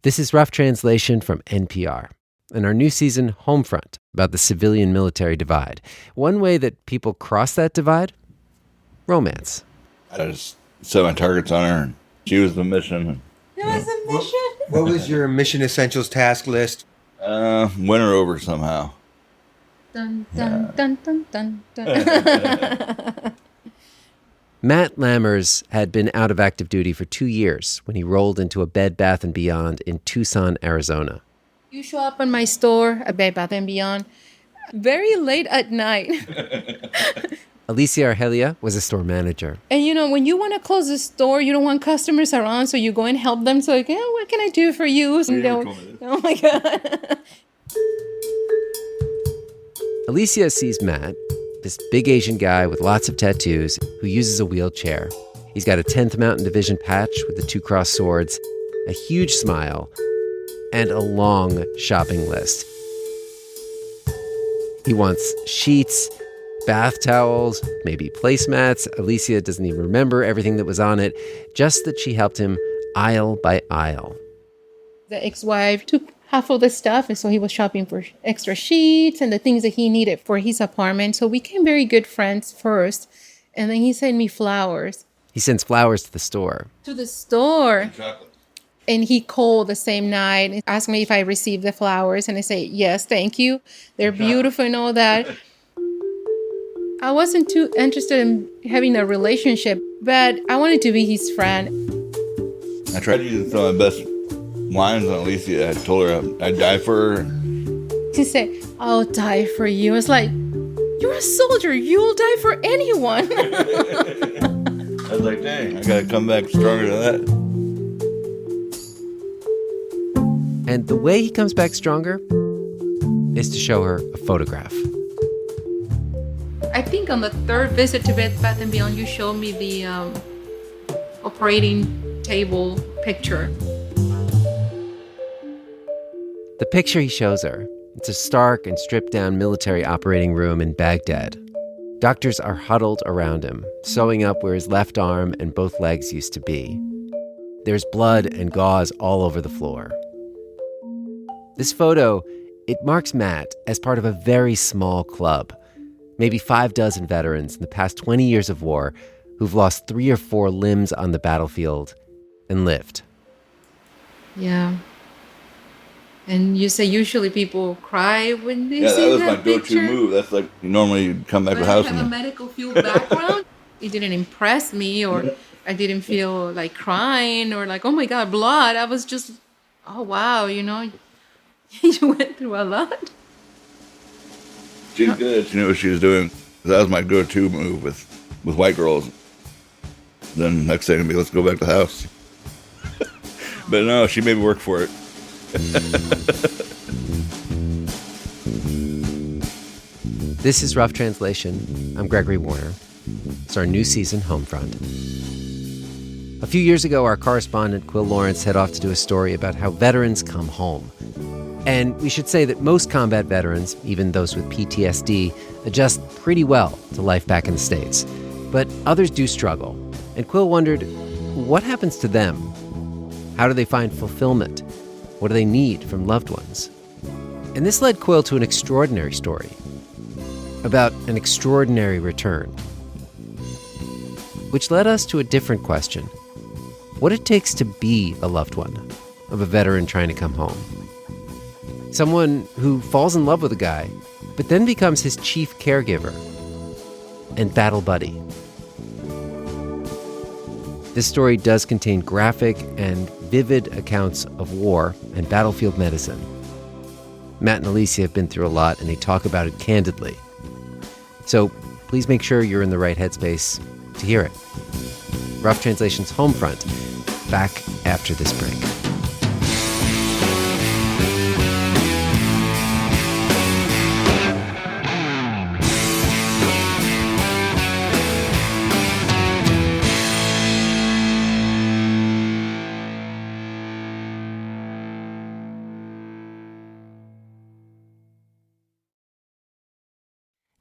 This is Rough Translation from NPR. In our new season, Homefront, about the civilian-military divide. One way that people cross that divide? Romance. I just set my targets on her, and she was the mission. It was a mission? What was your mission essentials task list? Win her over somehow. Dun, dun, dun, dun, dun, dun. Matt Lammers had been out of active duty for 2 years when he rolled into a Bed Bath & Beyond in Tucson, Arizona. You show up in my store, a Bed Bath & Beyond, very late at night. Alicia Argelia was a store manager. And when you want to close the store, you don't want customers around, so you go and help them. So, what can I do for you? And oh my God. Alicia sees Matt, this big Asian guy with lots of tattoos who uses a wheelchair. He's got a 10th Mountain Division patch with the 2 crossed swords, a huge smile, and a long shopping list. He wants sheets, bath towels, maybe placemats. Alicia doesn't even remember everything that was on it, just that she helped him aisle by aisle. The ex-wife took half of the stuff, and so he was shopping for extra sheets and the things that he needed for his apartment. So we became very good friends first, and then he sent me flowers. He sends flowers to the store. To the store. Chocolate. And he called the same night and asked me if I received the flowers, and I say, yes, thank you. They're beautiful and all that. I wasn't too interested in having a relationship, but I wanted to be his friend. I tried using some of my best lines on Alicia. I told her I'd die for her. She said, I'll die for you. It's like, you're a soldier. You'll die for anyone. I was like, dang, I gotta come back stronger than that. And the way he comes back stronger is to show her a photograph. I think on the 3rd visit to Bed Bath & Beyond, you showed me the operating table picture. The picture he shows her, it's a stark and stripped-down military operating room in Baghdad. Doctors are huddled around him, sewing up where his left arm and both legs used to be. There's blood and gauze all over the floor. This photo, it marks Matt as part of a very small club, maybe 6 veterans in the past 20 years of war who've lost 3 or 4 limbs on the battlefield and lived. Yeah. And you say usually people cry when they see that picture. Yeah, that was my go-to move. That's like, normally you'd come back to the house. I have a medical field background. It didn't impress me, or I didn't feel like crying or like, oh my God, blood. I was just, oh wow, you went through a lot. She's good. She knew what she was doing. That was my go-to move with white girls. Then next thing would be, let's go back to the house. But no, she made me work for it. This is Rough Translation. I'm Gregory Warner. It's our new season, Homefront. A few years ago, our correspondent, Quill Lawrence, head off to do a story about how veterans come home. And we should say that most combat veterans, even those with PTSD, adjust pretty well to life back in the States. But others do struggle. And Quill wondered, what happens to them? How do they find fulfillment? What do they need from loved ones? And this led Quill to an extraordinary story about an extraordinary return, which led us to a different question: what it takes to be a loved one of a veteran trying to come home. Someone who falls in love with a guy, but then becomes his chief caregiver and battle buddy. This story does contain graphic and vivid accounts of war and battlefield medicine. Matt and Alicia have been through a lot, and they talk about it candidly. So please make sure you're in the right headspace to hear it. Rough Translation's Homefront, back after this break.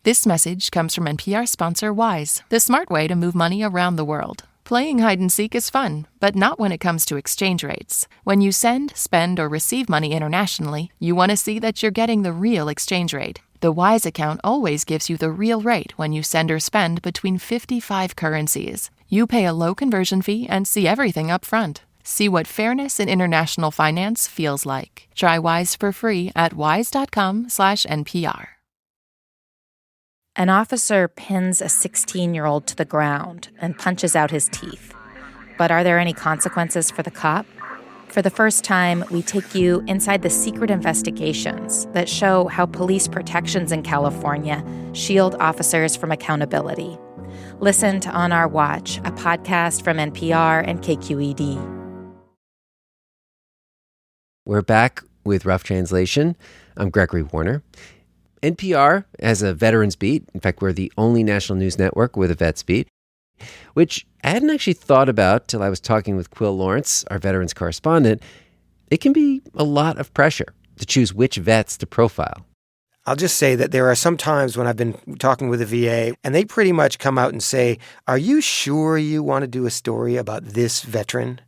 This message comes from NPR sponsor Wise, the smart way to move money around the world. Playing hide and seek is fun, but not when it comes to exchange rates. When you send, spend, or receive money internationally, you want to see that you're getting the real exchange rate. The Wise account always gives you the real rate when you send or spend between 55 currencies. You pay a low conversion fee and see everything up front. See what fairness in international finance feels like. Try Wise for free at wise.com/NPR. An officer pins a 16-year-old to the ground and punches out his teeth. But are there any consequences for the cop? For the first time, we take you inside the secret investigations that show how police protections in California shield officers from accountability. Listen to On Our Watch, a podcast from NPR and KQED. We're back with Rough Translation. I'm Gregory Warner. NPR has a veterans beat. In fact, we're the only national news network with a vets beat, which I hadn't actually thought about till I was talking with Quill Lawrence, our veterans correspondent. It can be a lot of pressure to choose which vets to profile. I'll just say that there are some times when I've been talking with the VA, and they pretty much come out and say, "Are you sure you want to do a story about this veteran?"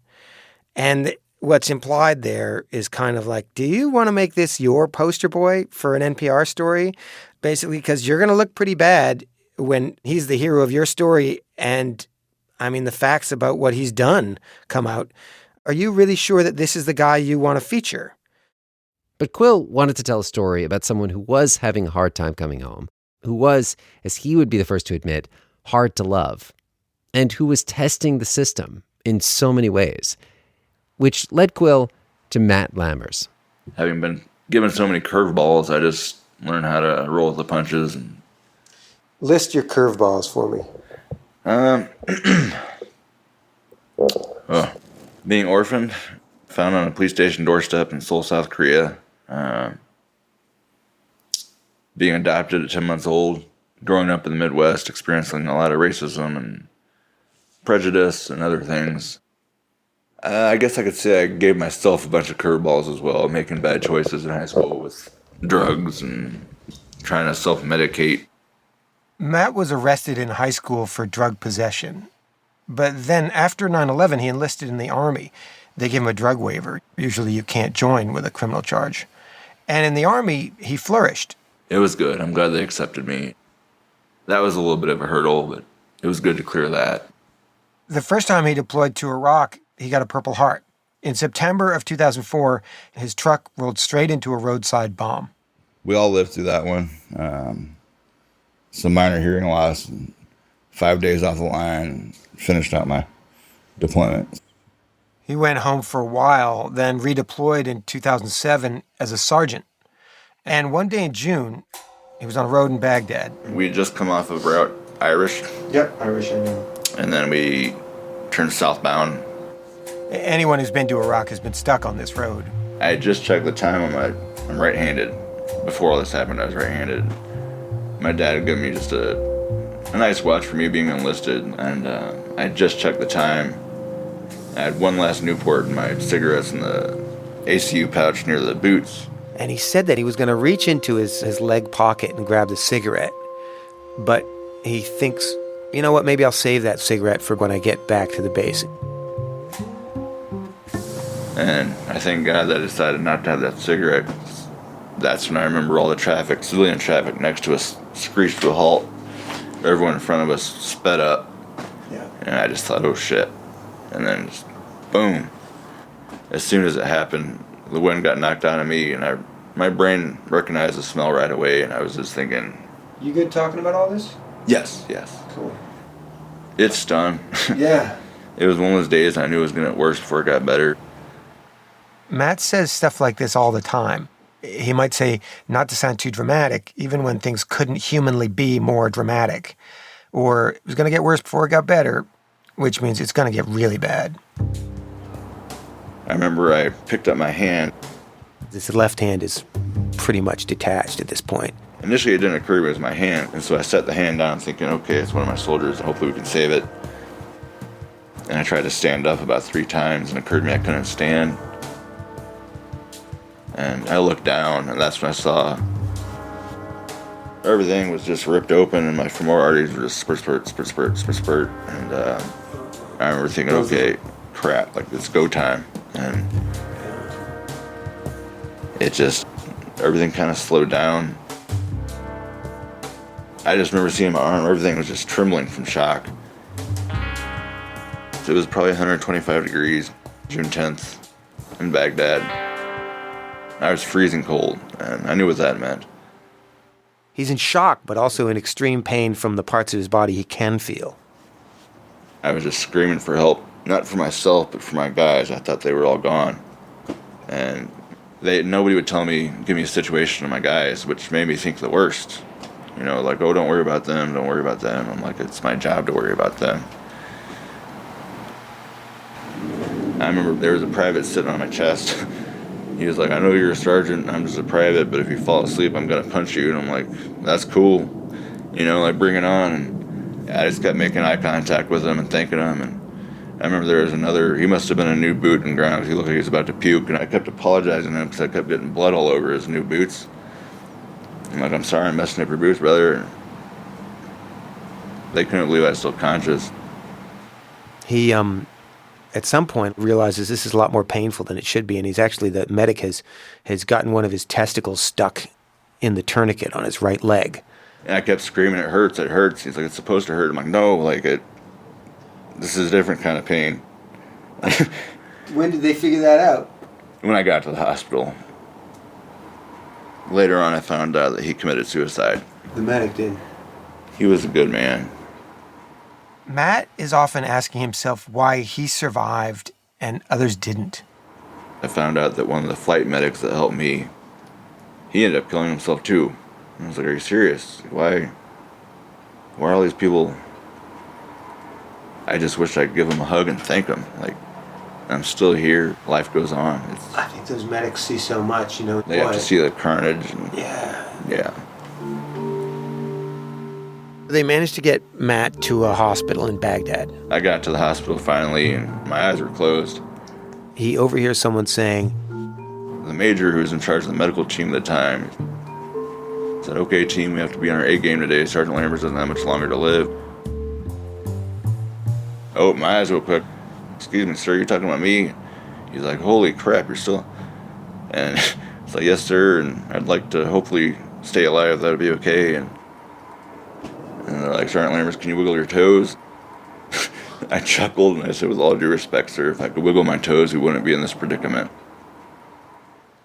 And what's implied there is kind of like, do you want to make this your poster boy for an NPR story? Basically, because you're going to look pretty bad when he's the hero of your story and, the facts about what he's done come out. Are you really sure that this is the guy you want to feature? But Quill wanted to tell a story about someone who was having a hard time coming home, who was, as he would be the first to admit, hard to love, and who was testing the system in so many ways, which led Quill to Matt Lammers. Having been given so many curveballs, I just learned how to roll with the punches. And List your curveballs for me. Being orphaned, found on a police station doorstep in Seoul, South Korea. Being adopted at 10 months old, growing up in the Midwest, experiencing a lot of racism and prejudice and other things. I guess I could say I gave myself a bunch of curveballs as well, making bad choices in high school with drugs and trying to self-medicate. Matt was arrested in high school for drug possession. But then after 9/11, he enlisted in the Army. They gave him a drug waiver. Usually you can't join with a criminal charge. And in the Army, he flourished. It was good. I'm glad they accepted me. That was a little bit of a hurdle, but it was good to clear that. The first time he deployed to Iraq, he got a Purple Heart. In September of 2004, his truck rolled straight into a roadside bomb. We all lived through that one. Some minor hearing loss, 5 days off the line, and finished out my deployment. He went home for a while, then redeployed in 2007 as a sergeant. And one day in June, he was on a road in Baghdad. We had just come off of Route Irish. Yep, Irish, I know. And then we turned southbound. Anyone who's been to Iraq has been stuck on this road. I just checked the time on I'm right-handed. Before all this happened, I was right-handed. My dad had given me just a nice watch for me being enlisted, and I just checked the time. I had one last Newport and my cigarettes in the ACU pouch near the boots. And he said that he was going to reach into his leg pocket and grab the cigarette. But he thinks, you know what, maybe I'll save that cigarette for when I get back to the base. And I thank God that I decided not to have that cigarette. That's when I remember all the traffic, civilian traffic next to us, screeched to a halt. Everyone in front of us sped up. Yeah. And I just thought, oh shit. And then just, boom. As soon as it happened, the wind got knocked out of me, and my brain recognized the smell right away, and I was just thinking... You good talking about all this? Yes. Cool. It stung. Yeah. It was one of those days I knew it was going to get worse before it got better. Matt says stuff like this all the time. He might say, not to sound too dramatic, even when things couldn't humanly be more dramatic. Or it was going to get worse before it got better, which means it's going to get really bad. I remember I picked up my hand. This left hand is pretty much detached at this point. Initially, it didn't occur to me it was my hand, and so I set the hand down thinking, okay, it's one of my soldiers, and hopefully we can save it. And I tried to stand up about 3 times, and it occurred to me I couldn't stand. And I looked down, and that's when I saw everything was just ripped open, and my femoral arteries were just spurt. And I remember thinking, okay, crap, like it's go time. And it just, everything kind of slowed down. I just remember seeing my arm, everything was just trembling from shock. It was probably 125 degrees, June 10th, in Baghdad. I was freezing cold, and I knew what that meant. He's in shock, but also in extreme pain from the parts of his body he can feel. I was just screaming for help, not for myself, but for my guys. I thought they were all gone. And nobody would give me a situation of my guys, which made me think the worst. You know, like, oh, don't worry about them, don't worry about them. I'm like, it's my job to worry about them. I remember there was a private sitting on my chest. He was like, I know you're a sergeant, I'm just a private, but if you fall asleep, I'm going to punch you. And I'm like, that's cool. You know, like, bring it on. And I just kept making eye contact with him and thanking him. And I remember there was he must have been a new boot in ground because he looked like he was about to puke. And I kept apologizing to him because I kept getting blood all over his new boots. I'm like, I'm sorry I'm messing up your boots, brother. They couldn't believe I was still conscious. He, at some point, realizes this is a lot more painful than it should be, and the medic has gotten one of his testicles stuck in the tourniquet on his right leg. And I kept screaming, it hurts, it hurts. He's like, it's supposed to hurt. I'm like, no, like, this is a different kind of pain. When did they figure that out? When I got to the hospital. Later on, I found out that he committed suicide. The medic did. He was a good man. Matt is often asking himself why he survived and others didn't. I found out that one of the flight medics that helped me, he ended up killing himself too. And I was like, are you serious? Why are all these people? I just wish I could give them a hug and thank them. Like, I'm still here. Life goes on. I think those medics see so much, you know. They have to see the carnage. And, yeah. They managed to get Matt to a hospital in Baghdad. I got to the hospital finally, and my eyes were closed. He overhears someone saying, the major who was in charge of the medical team at the time said, okay, team, we have to be on our A game today. Sergeant Lambert doesn't have much longer to live. Oh, my eyes real quick. Excuse me, sir, you're talking about me? He's like, holy crap, you're still... And it's like, yes, sir, and I'd like to hopefully stay alive. That would be okay. And they're like, Sergeant Lambert, can you wiggle your toes? I chuckled and I said, with all due respect, sir, if I could wiggle my toes, we wouldn't be in this predicament.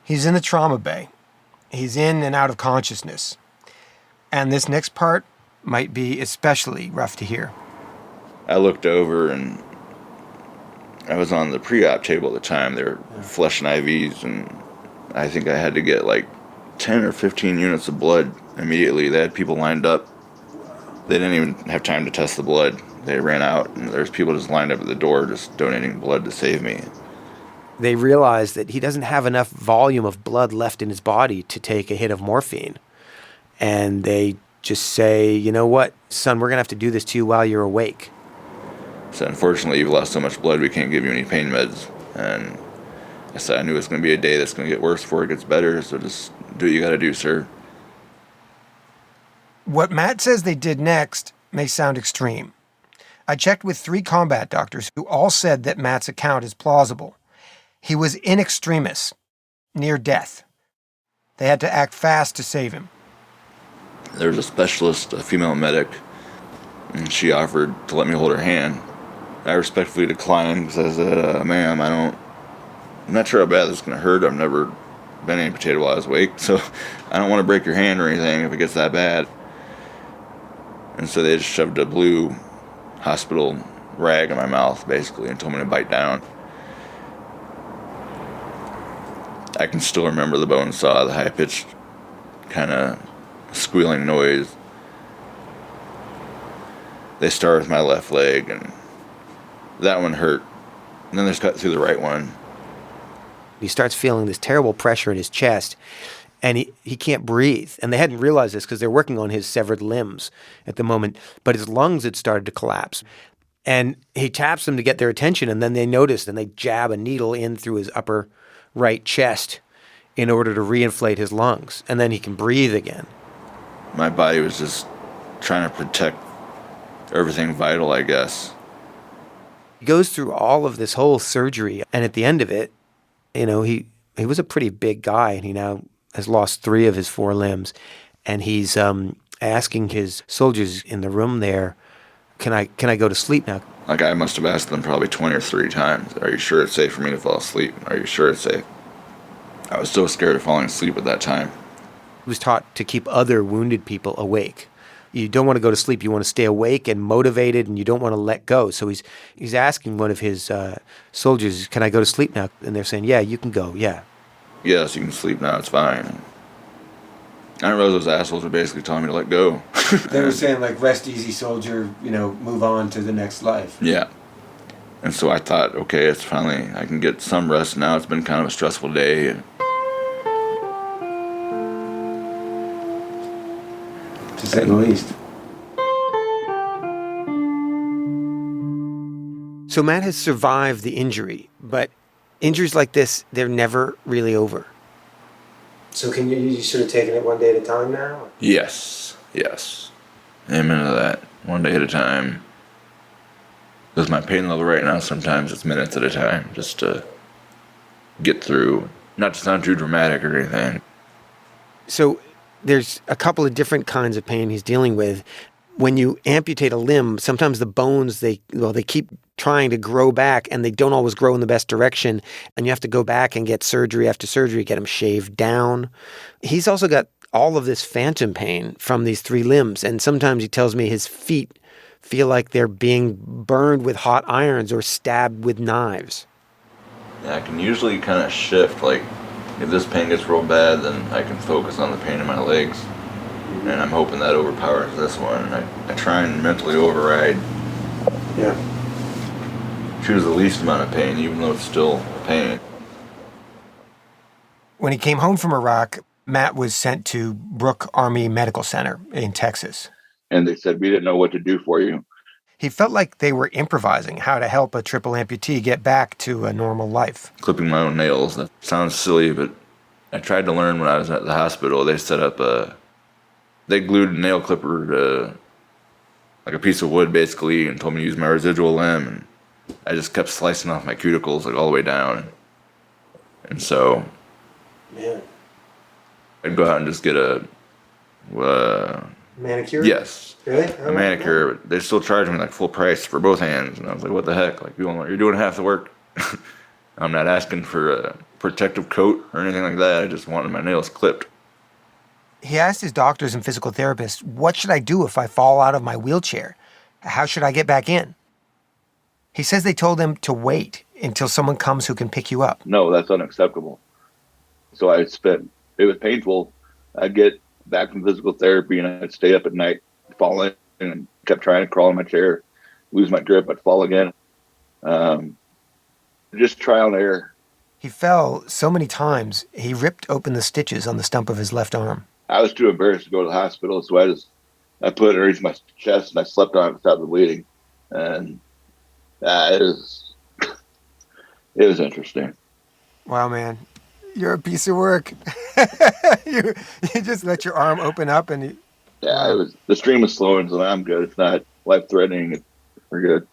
He's in the trauma bay. He's in and out of consciousness. And this next part might be especially rough to hear. I looked over and I was on the pre-op table at the time. They were flushing IVs, and I think I had to get like 10 or 15 units of blood immediately. They had people lined up. They didn't even have time to test the blood. They ran out, and there's people just lined up at the door just donating blood to save me. They realize that he doesn't have enough volume of blood left in his body to take a hit of morphine. And they just say, you know what, son, we're going to have to do this to you while you're awake. So unfortunately, you've lost so much blood, we can't give you any pain meds. And I said, I knew it was going to be a day that's going to get worse before it gets better, so just do what you got to do, sir. What Matt says they did next may sound extreme. I checked with 3 combat doctors who all said that Matt's account is plausible. He was in extremis, near death. They had to act fast to save him. There was a specialist, a female medic, and she offered to let me hold her hand. I respectfully declined because I said, ma'am, I'm not sure how bad this is going to hurt. I've never been amputated while I was awake, so I don't want to break your hand or anything if it gets that bad. And so they just shoved a blue hospital rag in my mouth, basically, and told me to bite down. I can still remember the bone saw, the high-pitched kind of squealing noise. They started with my left leg, and that one hurt. And then they just cut through the right one. He starts feeling this terrible pressure in his chest, and he can't breathe. And they hadn't realized this because they're working on his severed limbs at the moment, but his lungs had started to collapse. And he taps them to get their attention, and then they notice, and they jab a needle in through his upper right chest in order to reinflate his lungs, and then he can breathe again. My body was just trying to protect everything vital, I guess. He goes through all of this whole surgery, and at the end of it, he was a pretty big guy, and he now has lost 3 of his 4 limbs, and he's asking his soldiers in the room there, can I go to sleep now? Like, I must have asked them probably 20 or 30 times, are you sure it's safe for me to fall asleep? Are you sure it's safe? I was so scared of falling asleep at that time. He was taught to keep other wounded people awake. You don't want to go to sleep. You want to stay awake and motivated, and you don't want to let go. So he's asking one of his soldiers, can I go to sleep now? And they're saying, yeah, you can go, yeah. Yes, you can sleep now, it's fine. I didn't realize those assholes were basically telling me to let go. They were saying, like, rest easy, soldier, move on to the next life. Yeah. And so I thought, okay, it's finally, I can get some rest now. It's been kind of a stressful day. To say the least. So Matt has survived the injury, but injuries like this, they're never really over. So can you sort of taking it one day at a time now? Yes. Amen to that. One day at a time. Because my pain level right now, sometimes it's minutes at a time, just to get through. Not to sound too dramatic or anything. So there's a couple of different kinds of pain he's dealing with. When you amputate a limb, sometimes the bones, they keep trying to grow back, and they don't always grow in the best direction, and you have to go back and get surgery after surgery, get them shaved down. He's also got all of this phantom pain from these 3 limbs, and sometimes he tells me his feet feel like they're being burned with hot irons or stabbed with knives. Yeah, I can usually kind of shift, like, if this pain gets real bad, then I can focus on the pain in my legs. And I'm hoping that overpowers this one. And I try and mentally override. Yeah. Choose the least amount of pain, even though it's still pain. When he came home from Iraq, Matt was sent to Brooke Army Medical Center in Texas. And they said, we didn't know what to do for you. He felt like they were improvising how to help a triple amputee get back to a normal life. Clipping my own nails. That sounds silly, but I tried to learn when I was at the hospital. They set up they glued a nail clipper to like a piece of wood, basically, and told me to use my residual limb. And I just kept slicing off my cuticles, like, all the way down. And so Man. I'd go out and just get a Manicure? yes. Really? A manicure. But they still charged me like full price for both hands. And I was like, what the heck? Like, you're doing half the work. I'm not asking for a protective coat or anything like that. I just wanted my nails clipped. He asked his doctors and physical therapists, what should I do if I fall out of my wheelchair? How should I get back in? He says they told him to wait until someone comes who can pick you up. No, that's unacceptable. So it was painful. I'd get back from physical therapy and I'd stay up at night, fall in, and kept trying to crawl in my chair, lose my grip, I'd fall again. Just trial and error. He fell so many times, he ripped open the stitches on the stump of his left arm. I was too embarrassed to go to the hospital, so I put it underneath my chest and I slept on it without the bleeding. And it was interesting. Wow, man. You're a piece of work. you just let your arm open up and... Yeah, the stream was slowing, so I'm good. It's not life-threatening. We're good.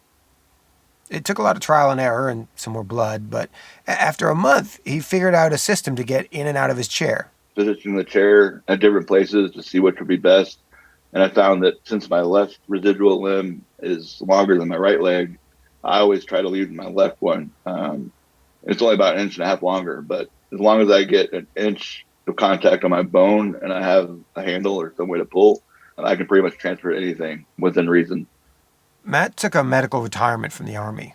It took a lot of trial and error and some more blood, but after a month, he figured out a system to get in and out of his chair. Positioning the chair at different places to see which would be best. And I found that since my left residual limb is longer than my right leg, I always try to leave my left one. It's only about 1.5 inches longer, but as long as I get 1 inch of contact on my bone and I have a handle or some way to pull, I can pretty much transfer anything within reason. Matt took a medical retirement from the Army.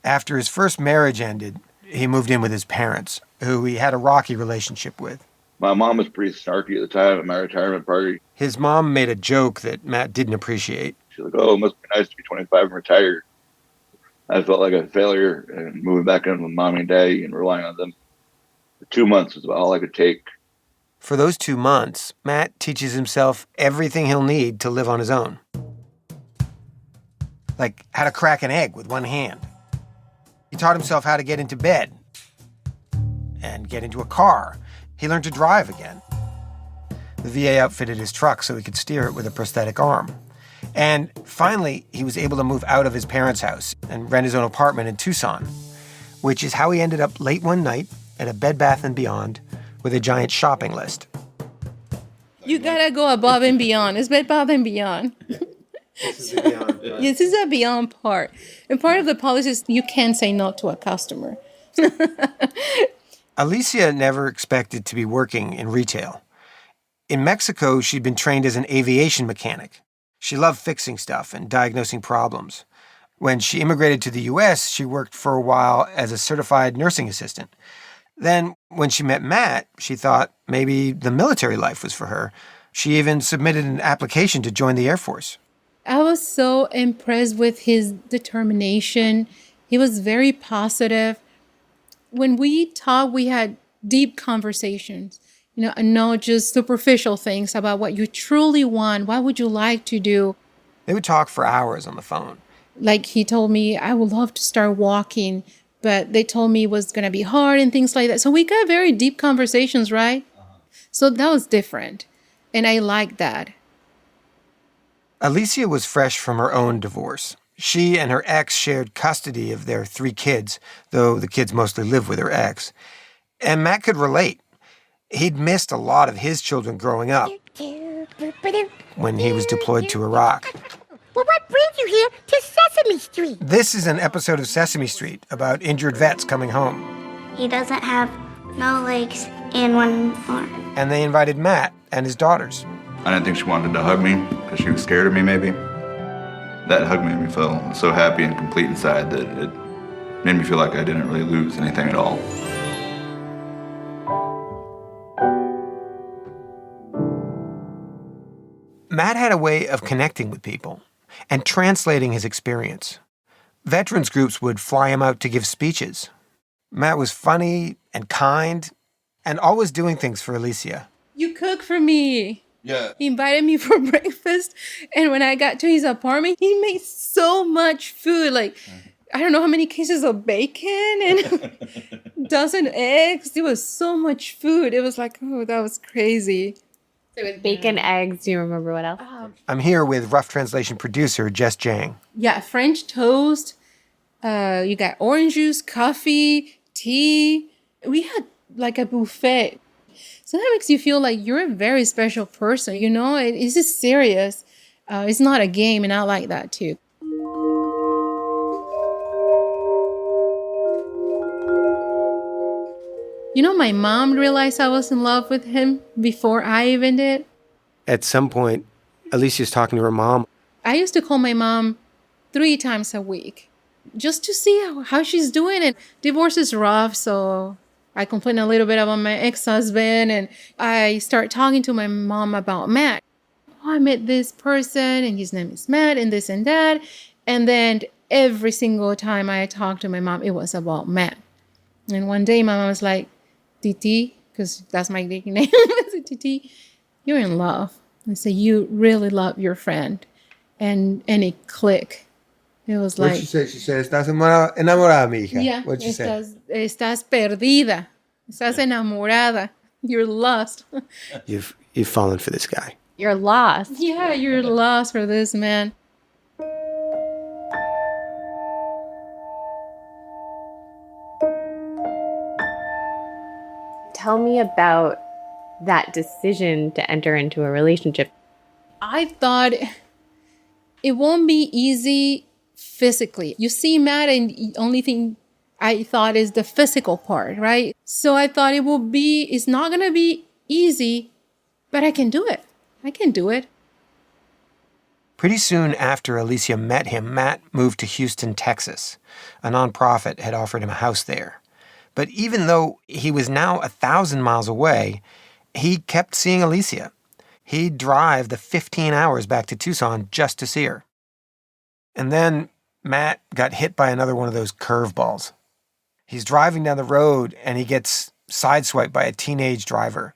After his first marriage ended, he moved in with his parents, who he had a rocky relationship with. My mom was pretty snarky at the time at my retirement party. His mom made a joke that Matt didn't appreciate. She's like, oh, it must be nice to be 25 and retired. I felt like a failure and moving back in with mommy and daddy and relying on them. 2 months was about all I could take. For those 2 months, Matt teaches himself everything he'll need to live on his own. Like how to crack an egg with one hand. He taught himself how to get into bed and get into a car. He learned to drive again. The VA outfitted his truck so he could steer it with a prosthetic arm. And finally, he was able to move out of his parents' house and rent his own apartment in Tucson, which is how he ended up late one night at a Bed Bath & Beyond with a giant shopping list. You gotta go above and beyond. It's Bed Bath & Beyond. This is the beyond. Yes, this is a beyond part. And part of the policy is you can't say no to a customer. Alicia never expected to be working in retail. In Mexico, she'd been trained as an aviation mechanic. She loved fixing stuff and diagnosing problems. When she immigrated to the U.S., she worked for a while as a certified nursing assistant. Then, when she met Matt, she thought maybe the military life was for her. She even submitted an application to join the Air Force. I was so impressed with his determination. He was very positive. When we talked, we had deep conversations, and not just superficial things about what you truly want. What would you like to do? They would talk for hours on the phone. Like he told me, I would love to start walking, but they told me it was going to be hard and things like that. So we got very deep conversations, right? So that was different. And I liked that. Alicia was fresh from her own divorce. She and her ex shared custody of their 3 kids, though the kids mostly lived with her ex. And Matt could relate. He'd missed a lot of his children growing up when he was deployed to Iraq. Well, what brings you here to Sesame Street? This is an episode of Sesame Street about injured vets coming home. He doesn't have no legs and one arm. And they invited Matt and his daughters. I didn't think she wanted to hug me because she was scared of me, maybe. That hug made me feel so happy and complete inside that it made me feel like I didn't really lose anything at all. Matt had a way of connecting with people and translating his experience. Veterans groups would fly him out to give speeches. Matt was funny and kind and always doing things for Alicia. You cook for me. Yeah. He invited me for breakfast. And when I got to his apartment, he made so much food. Like, I don't know how many cases of bacon and dozen eggs. It was so much food. It was like, oh, that was crazy. So with bacon, eggs, do you remember what else? I'm here with Rough Translation producer Jess Jang. Yeah, French toast. You got orange juice, coffee, tea. We had like a buffet. So that makes you feel like you're a very special person, It's just serious. It's not a game, and I like that too. My mom realized I was in love with him before I even did. At some point, Alicia's talking to her mom. I used to call my mom 3 times a week just to see how she's doing. And divorce is rough, so I complain a little bit about my ex-husband. And I start talking to my mom about Matt. I met this person, and his name is Matt, and this and that. And then every single time I talked to my mom, it was about Matt. And one day my mom was like, Titi, because that's my nickname. I said, Titi, you're in love. I said, you really love your friend. And it clicked. It was like... What'd she say? She said, estás enamorada, mi hija. Yeah. What'd she say? Estás perdida. Estás enamorada. You're lost. You've fallen for this guy. You're lost. Yeah, you're lost for this man. Tell me about that decision to enter into a relationship. I thought it won't be easy physically. You see Matt, and the only thing I thought is the physical part, right? So I thought it's not going to be easy, but I can do it. I can do it. Pretty soon after Alicia met him, Matt moved to Houston, Texas. A nonprofit had offered him a house there. But even though he was now 1,000 miles away, he kept seeing Alicia. He'd drive the 15 hours back to Tucson just to see her. And then Matt got hit by another one of those curveballs. He's driving down the road and he gets sideswiped by a teenage driver.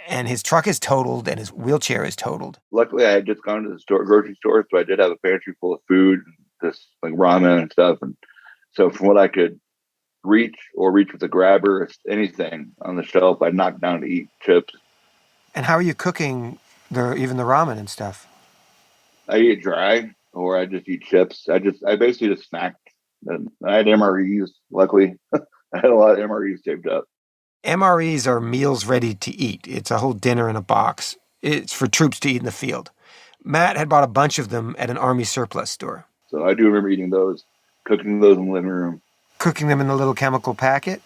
And his truck is totaled and his wheelchair is totaled. Luckily, I had just gone to the grocery store, so I did have a pantry full of food, this like ramen and stuff. And so from what I could reach with a grabber, anything on the shelf, I'd knock down to eat chips. And how are you cooking even the ramen and stuff? I eat dry or I just eat chips. I basically just snacked. And I had MREs. Luckily, I had a lot of MREs taped up. MREs are meals ready to eat. It's a whole dinner in a box. It's for troops to eat in the field. Matt had bought a bunch of them at an Army surplus store. So I do remember eating those, cooking those in the living room. Cooking them in the little chemical packet?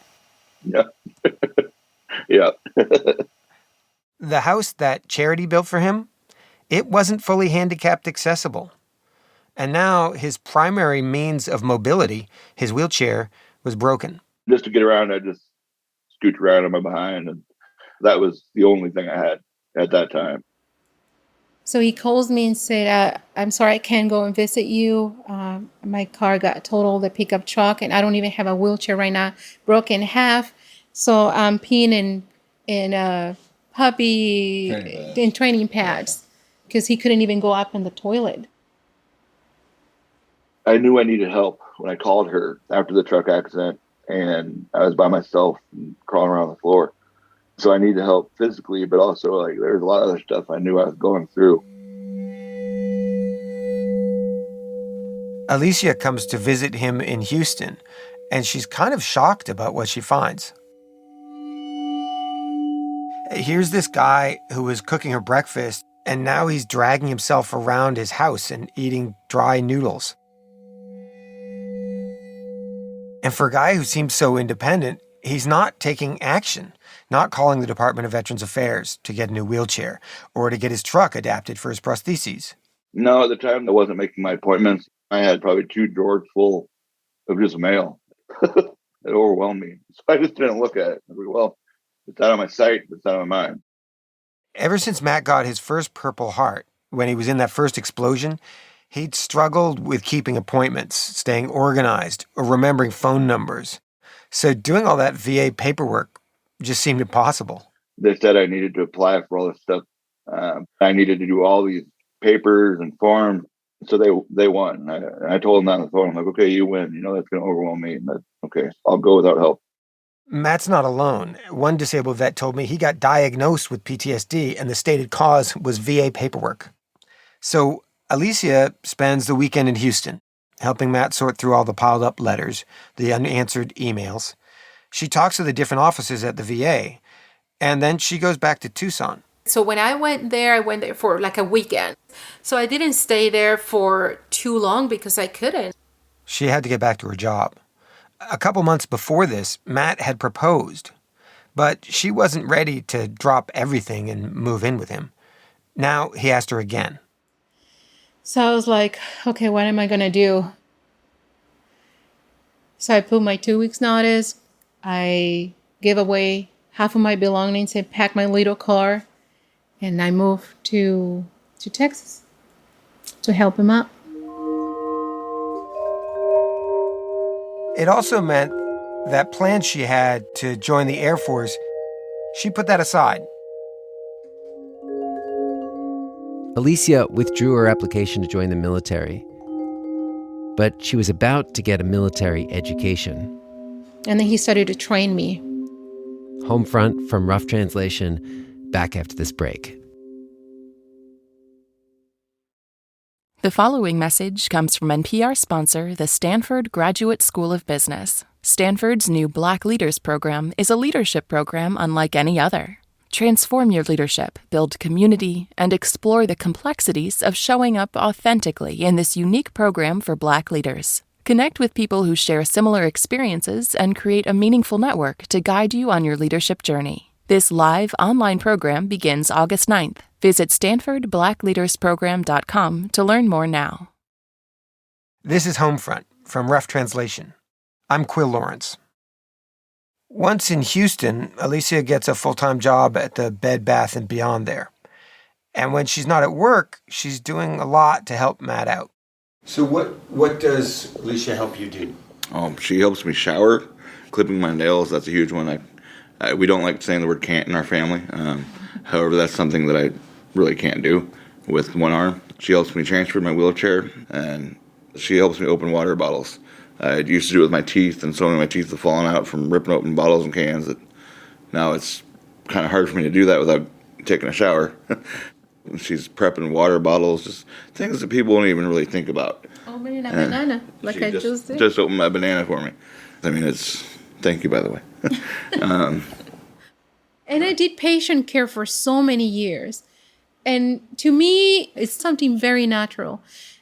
Yeah. Yeah. The house that Charity built for him, it wasn't fully handicapped accessible. And now his primary means of mobility, his wheelchair, was broken. Just to get around, I just scoot around on my behind, and that was the only thing I had at that time. So he calls me and said, I'm sorry, I can't go and visit you. My car got totaled, the pickup truck, and I don't even have a wheelchair right now, broken in half. So I'm peeing in puppy in training pads because he couldn't even go up in the toilet. I knew I needed help when I called her after the truck accident, and I was by myself and crawling around the floor. So I needed help physically, but also like there's a lot of other stuff I knew I was going through. Alicia comes to visit him in Houston, and she's kind of shocked about what she finds. Here's this guy who was cooking her breakfast, and now he's dragging himself around his house and eating dry noodles. And for a guy who seems so independent, he's not taking action, not calling the Department of Veterans Affairs to get a new wheelchair or to get his truck adapted for his prostheses. No, at the time I wasn't making my appointments. I had probably 2 drawers full of just mail. It overwhelmed me. So I just didn't look at it. I was like, well, it's out of my sight, it's out of my mind. Ever since Matt got his first Purple Heart, when he was in that first explosion, he'd struggled with keeping appointments, staying organized, or remembering phone numbers. So doing all that VA paperwork just seemed impossible. They said I needed to apply for all this stuff. I needed to do all these papers and forms. So they won. I told them that on the phone. I'm like, okay, you win. You know, that's going to overwhelm me. And okay, I'll go without help. Matt's not alone. One disabled vet told me he got diagnosed with PTSD and the stated cause was VA paperwork. So Alicia spends the weekend in Houston, helping Matt sort through all the piled up letters, the unanswered emails. She talks to the different offices at the VA, and then she goes back to Tucson. So when I went there for like a weekend. So I didn't stay there for too long because I couldn't. She had to get back to her job. A couple months before this, Matt had proposed, but she wasn't ready to drop everything and move in with him. Now he asked her again. So I was like, okay, what am I going to do? So I put my 2 weeks notice. I gave away half of my belongings and packed my little car. And I moved to Texas to help him out. It also meant that plan she had to join the Air Force, she put that aside. Alicia withdrew her application to join the military, but she was about to get a military education. And then he started to train me. Homefront from Rough Translation, back after this break. The following message comes from NPR sponsor, the Stanford Graduate School of Business. Stanford's new Black Leaders program is a leadership program unlike any other. Transform your leadership, build community, and explore the complexities of showing up authentically in this unique program for Black leaders. Connect with people who share similar experiences and create a meaningful network to guide you on your leadership journey. This live online program begins August 9th. Visit StanfordBlackLeadersProgram.com to learn more now. This is Homefront from Rough Translation. I'm Quill Lawrence. Once in Houston, Alicia gets a full-time job at the Bed Bath & Beyond there. And when she's not at work, she's doing a lot to help Matt out. So what does Alicia help you do? She helps me shower, clipping my nails. That's a huge one. We don't like saying the word can't in our family. However, that's something that I really can't do with one arm. She helps me transfer my wheelchair, and she helps me open water bottles. I used to do it with my teeth, and so many of my teeth have fallen out from ripping open bottles and cans that now it's kind of hard for me to do that without taking a shower. She's prepping water bottles, just things that people don't even really think about. Opening a banana, like I just did. Just opened my banana for me. I mean, thank you, by the way. And I did patient care for so many years. And to me, it's something very natural.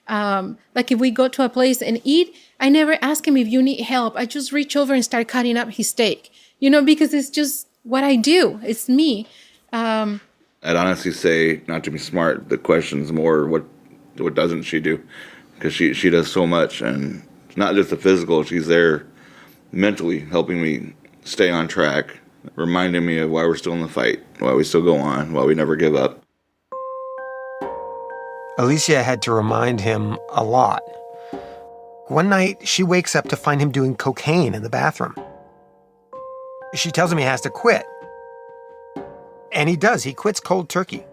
Like if we go to a place and eat, I never ask him if you need help. I just reach over and start cutting up his steak, because it's just what I do. It's me. I'd honestly say, not to be smart, the question's more what doesn't she do? Because she does so much, and it's not just the physical. She's there mentally helping me stay on track, reminding me of why we're still in the fight, why we still go on, why we never give up. Alicia had to remind him a lot. One night, she wakes up to find him doing cocaine in the bathroom. She tells him he has to quit. And he does. He quits cold turkey.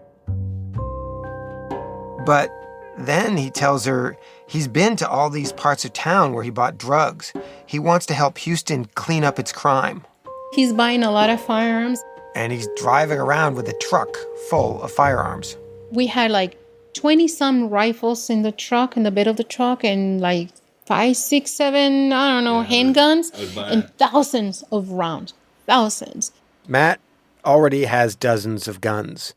But then he tells her he's been to all these parts of town where he bought drugs. He wants to help Houston clean up its crime. He's buying a lot of firearms. And he's driving around with a truck full of firearms. We had like 20-some rifles in the truck, in the bed of the truck, and like 5, 6, 7, handguns, and thousands of rounds. Thousands. Matt already has dozens of guns.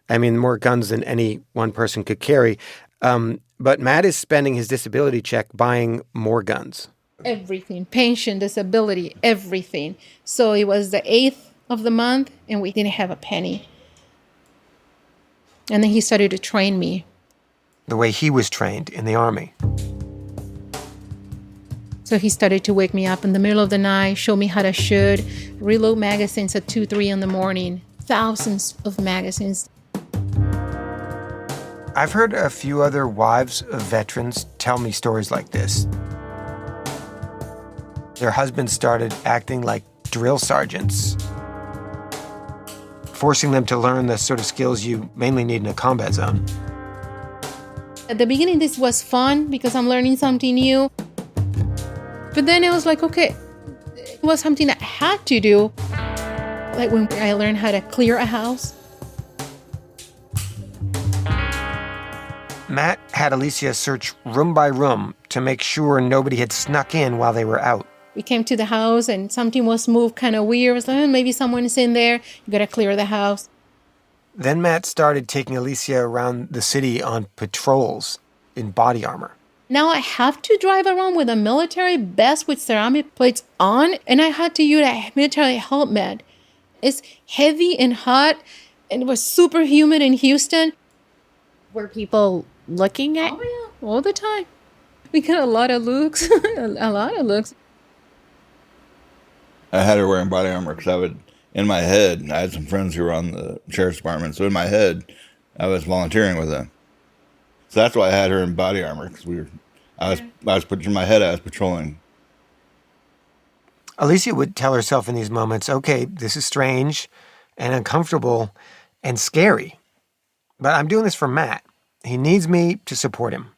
I mean, more guns than any one person could carry. But Matt is spending his disability check buying more guns. Everything. Pension, disability, everything. So it was the 8th of the month, and we didn't have a penny. And then he started to train me. The way he was trained in the Army. So he started to wake me up in the middle of the night, show me how to shoot, reload magazines at 2, 3 in the morning. Thousands of magazines. I've heard a few other wives of veterans tell me stories like this. Their husbands started acting like drill sergeants, forcing them to learn the sort of skills you mainly need in a combat zone. At the beginning, this was fun because I'm learning something new. But then it was like, okay, it was something I had to do. Like when I learned how to clear a house. Matt had Alicia search room by room to make sure nobody had snuck in while they were out. We came to the house and something was moved kind of weird. I was like, maybe someone's in there. You got to clear the house. Then Matt started taking Alicia around the city on patrols in body armor. Now I have to drive around with a military vest with ceramic plates on, and I had to use a military helmet. It's heavy and hot, and it was super humid in Houston. Were people looking at? Oh, yeah, all the time. We got a lot of looks, a lot of looks. I had her wearing body armor because in my head, I had some friends who were on the sheriff's department, so in my head, I was volunteering with them. So that's why I had her in body armor, because I was in my head, I was patrolling. Alicia would tell herself in these moments, okay, this is strange and uncomfortable and scary, but I'm doing this for Matt. He needs me to support him.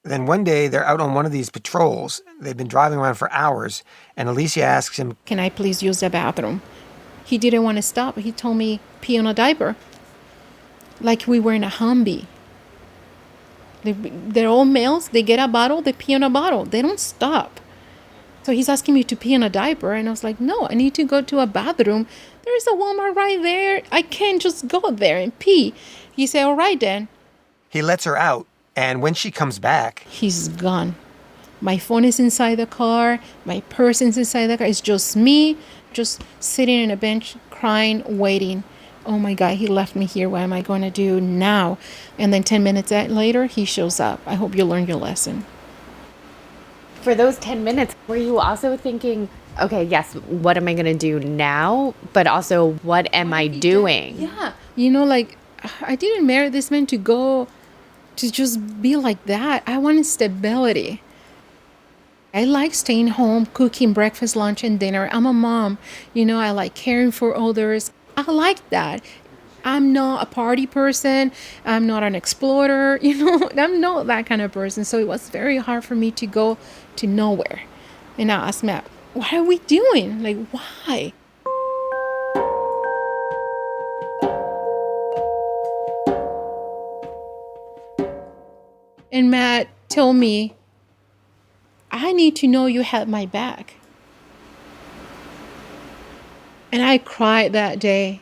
Then one day, they're out on one of these patrols. They've been driving around for hours, and Alicia asks him, can I please use the bathroom? He didn't want to stop. He told me, pee on a diaper. Like we were in a Humvee. They're all males. They get a bottle, they pee on a bottle. They don't stop. So he's asking me to pee in a diaper. And I was like, no, I need to go to a bathroom. There's a Walmart right there. I can't just go there and pee. He said, all right, then. He lets her out. And when she comes back, he's gone. My phone is inside the car. My purse is inside the car. It's just me, just sitting on a bench, crying, waiting. Oh my God, he left me here. What am I going to do now? And then 10 minutes later, he shows up. I hope you learned your lesson. For those 10 minutes, were you also thinking, okay, yes, what am I going to do now? But also, what am I doing? Yeah. Like, I didn't marry this man to just be like that. I wanted stability. I like staying home, cooking breakfast, lunch, and dinner. I'm a mom. I like caring for others. I like that. I'm not a party person. I'm not an explorer. I'm not that kind of person. So it was very hard for me to go to nowhere. And I asked Matt, what are we doing? Like, why? And Matt told me, I need to know you had my back. And I cried that day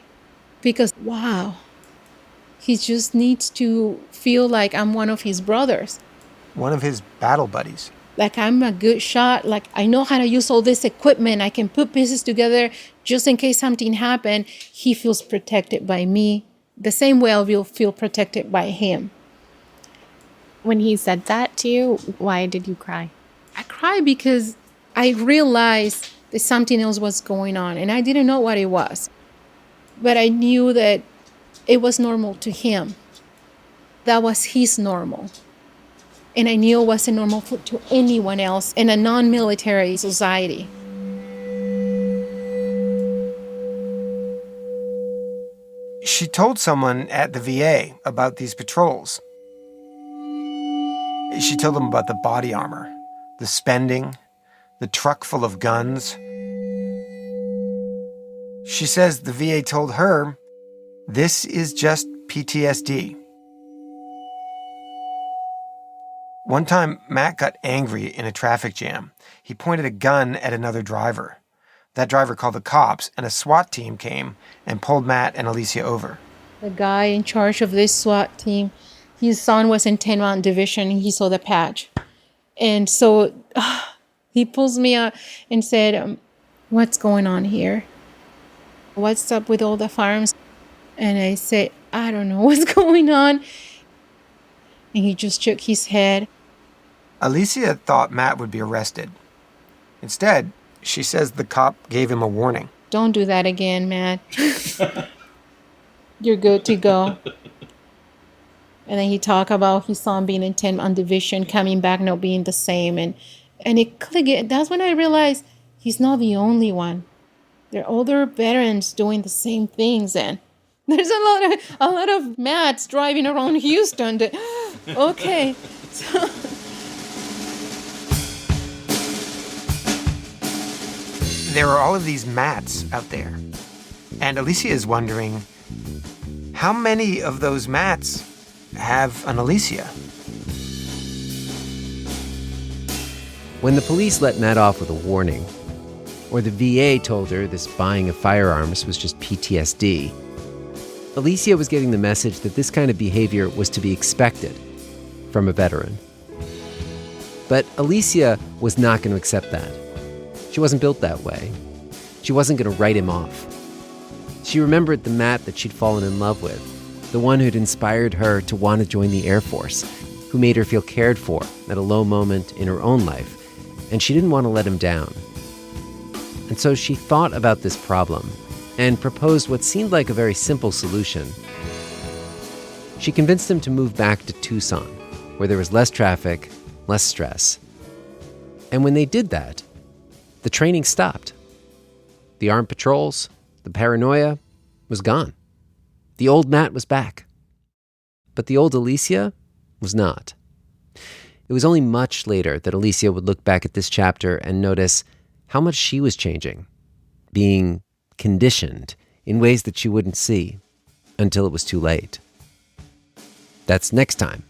because, wow, he just needs to feel like I'm one of his brothers. One of his battle buddies. Like I'm a good shot. Like I know how to use all this equipment. I can put pieces together just in case something happened. He feels protected by me the same way I will feel protected by him. When he said that to you, why did you cry? I cried because I realized that something else was going on and I didn't know what it was. But I knew that it was normal to him. That was his normal. And I knew it wasn't normal to anyone else in a non-military society. She told someone at the VA about these patrols. She told them about the body armor, the spending, the truck full of guns. She says the VA told her, this is just PTSD. One time, Matt got angry in a traffic jam. He pointed a gun at another driver. That driver called the cops, and a SWAT team came and pulled Matt and Alicia over. The guy in charge of this SWAT team, his son was in 10 Mountain Division, and he saw the patch. And so he pulls me up and said, what's going on here? What's up with all the firearms? And I said, I don't know what's going on. And he just shook his head. Alicia thought Matt would be arrested. Instead, she says the cop gave him a warning. Don't do that again, Matt. You're good to go. And then he talked about his son being in 10 on division, coming back, not being the same. And it clicked. That's when I realized he's not the only one. There are other veterans doing the same things. And there's a lot of Matts driving around Houston. Okay. So. There are all of these Matts out there. And Alicia is wondering, how many of those Matts have an Alicia? When the police let Matt off with a warning, or the VA told her this buying of firearms was just PTSD, Alicia was getting the message that this kind of behavior was to be expected from a veteran. But Alicia was not going to accept that. She wasn't built that way. She wasn't going to write him off. She remembered the Matt that she'd fallen in love with, the one who'd inspired her to want to join the Air Force, who made her feel cared for at a low moment in her own life, and she didn't want to let him down. And so she thought about this problem and proposed what seemed like a very simple solution. She convinced him to move back to Tucson, where there was less traffic, less stress. And when they did that, the training stopped. The armed patrols, the paranoia was gone. The old Matt was back. But the old Alicia was not. It was only much later that Alicia would look back at this chapter and notice how much she was changing, being conditioned in ways that she wouldn't see until it was too late. That's next time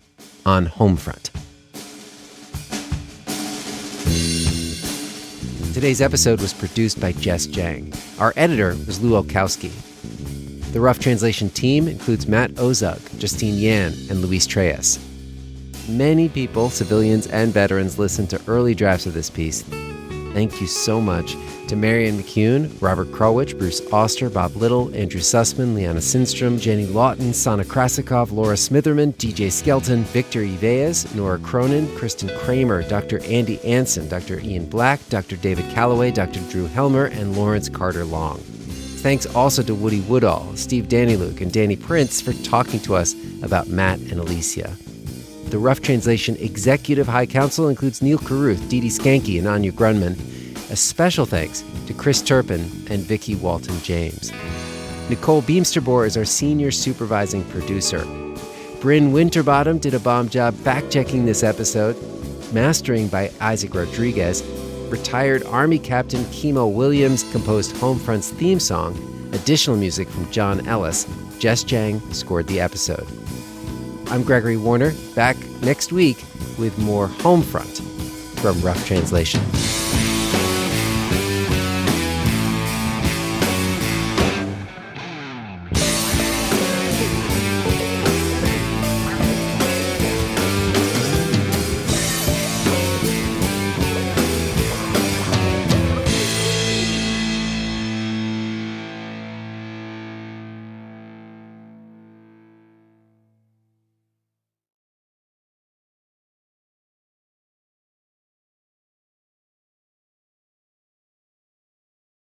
on Homefront. Today's episode was produced by Jess Jang. Our editor was Lou Olkowski. The Rough Translation team includes Matt Ozug, Justine Yan, and Luis Treyes. Many people, civilians and veterans, listened to early drafts of this piece. Thank you so much to Marianne McCune, Robert Krulwich, Bruce Auster, Bob Little, Andrew Sussman, Liana Sindstrom, Jenny Lawton, Sana Krasikov, Laura Smitherman, DJ Skelton, Victor Iveas, Nora Cronin, Kristen Kramer, Dr. Andy Anson, Dr. Ian Black, Dr. David Calloway, Dr. Drew Helmer, and Lawrence Carter Long. Thanks also to Woody Woodall, Steve Daniluk, and Danny Prince for talking to us about Matt and Alicia. The Rough Translation Executive High Council includes Neil Carruth, Dee Dee Skanke, and Anya Grunman. A special thanks to Chris Turpin and Vicki Walton-James. Nicole Beamsterboer is our senior supervising producer. Bryn Winterbottom did a bomb job fact-checking this episode. Mastering by Isaac Rodriguez. Retired Army Captain Kimo Williams composed Homefront's theme song. Additional music from John Ellis. Jess Jang scored the episode. I'm Gregory Warner, back next week with more Homefront from Rough Translation.